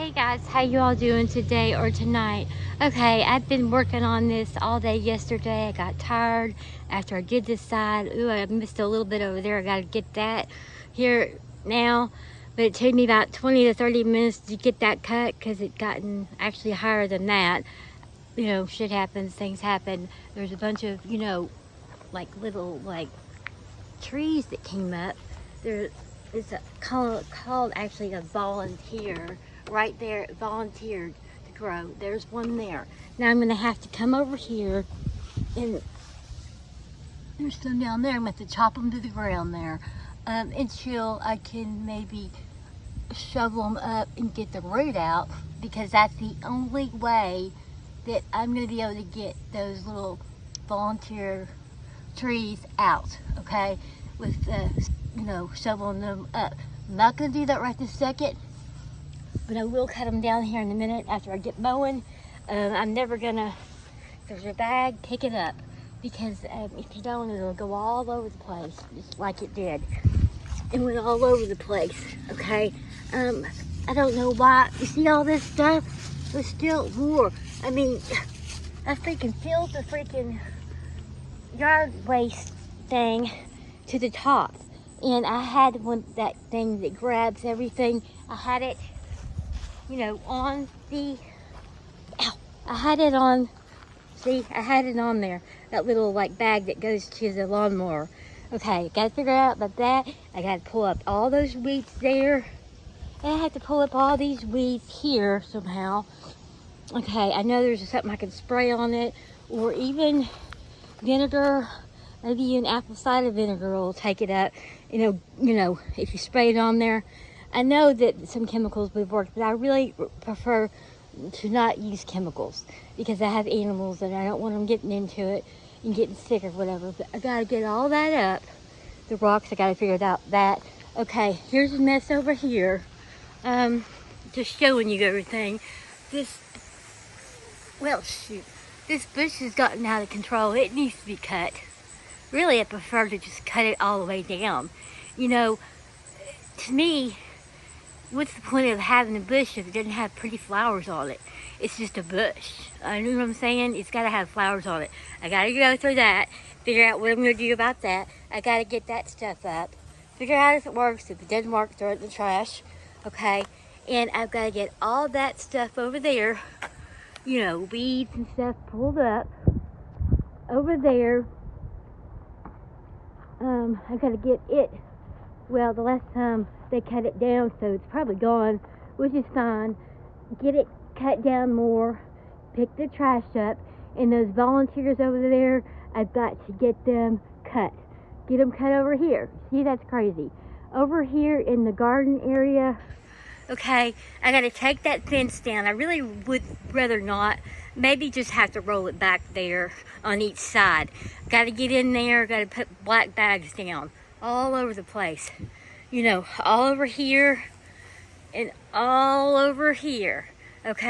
Hey guys, how you all doing today or tonight? Okay, I've been working on this all day yesterday. I got tired after I did this side. Ooh, I missed a little bit over there. I got to get that here now. But it took me about 20 to 30 minutes to get that cut because it gotten actually higher than that. You know, shit happens, things happen. There's a bunch of, like little trees that came up. There is called actually a volunteer. Right there, it volunteered to grow. There's one there. Now I'm gonna have to come over here, and there's some down there. I'm gonna have to chop them to the ground there until I can maybe shovel them up and get the root out, because that's the only way that I'm gonna be able to get those little volunteer trees out, okay, with shoveling them up. I'm not gonna do that right this second, but I will cut them down here in a minute after I get mowing. I'm never gonna, if there's a bag, pick it up, because if you don't, it'll go all over the place, just like it did. It went all over the place, okay? I don't know why. You see all this stuff? There's still more. I mean, I freaking filled the freaking yard waste thing to the top, and I had that thing that grabs everything. I had it, on the, I had it on, see, I had it on there, that little bag that goes to the lawnmower. Okay, gotta figure out about that. I gotta pull up all those weeds there, and I have to pull up all these weeds here somehow. Okay, I know there's something I can spray on it, or even vinegar. Maybe even apple cider vinegar will take it up. You know, if you spray it on there. I know that some chemicals would work, but I really prefer to not use chemicals, because I have animals and I don't want them getting into it and getting sick or whatever. But I gotta get all that up. The rocks, I gotta figure out that. Okay, here's a mess over here. Just showing you everything. This bush has gotten out of control. It needs to be cut. Really, I prefer to just cut it all the way down. To me, what's the point of having a bush if it doesn't have pretty flowers on it? It's just a bush. You know what I'm saying? It's got to have flowers on it. I got to go through that, figure out what I'm going to do about that. I got to get that stuff up, figure out if it works. If it doesn't work, throw it in the trash, okay? And I've got to get all that stuff over there, weeds and stuff pulled up over there. I gotta get it. Well, the last time they cut it down, so it's probably gone, which is fine. Get it cut down more, pick the trash up, and those volunteers over there, I've got to get them cut. Get them cut over here. See, that's crazy. Over here in the garden area, okay, I gotta take that fence down. I really would rather not. Maybe just have to roll it back there on each side. Gotta get in there, gotta put black bags down all over the place. All over here and all over here, okay?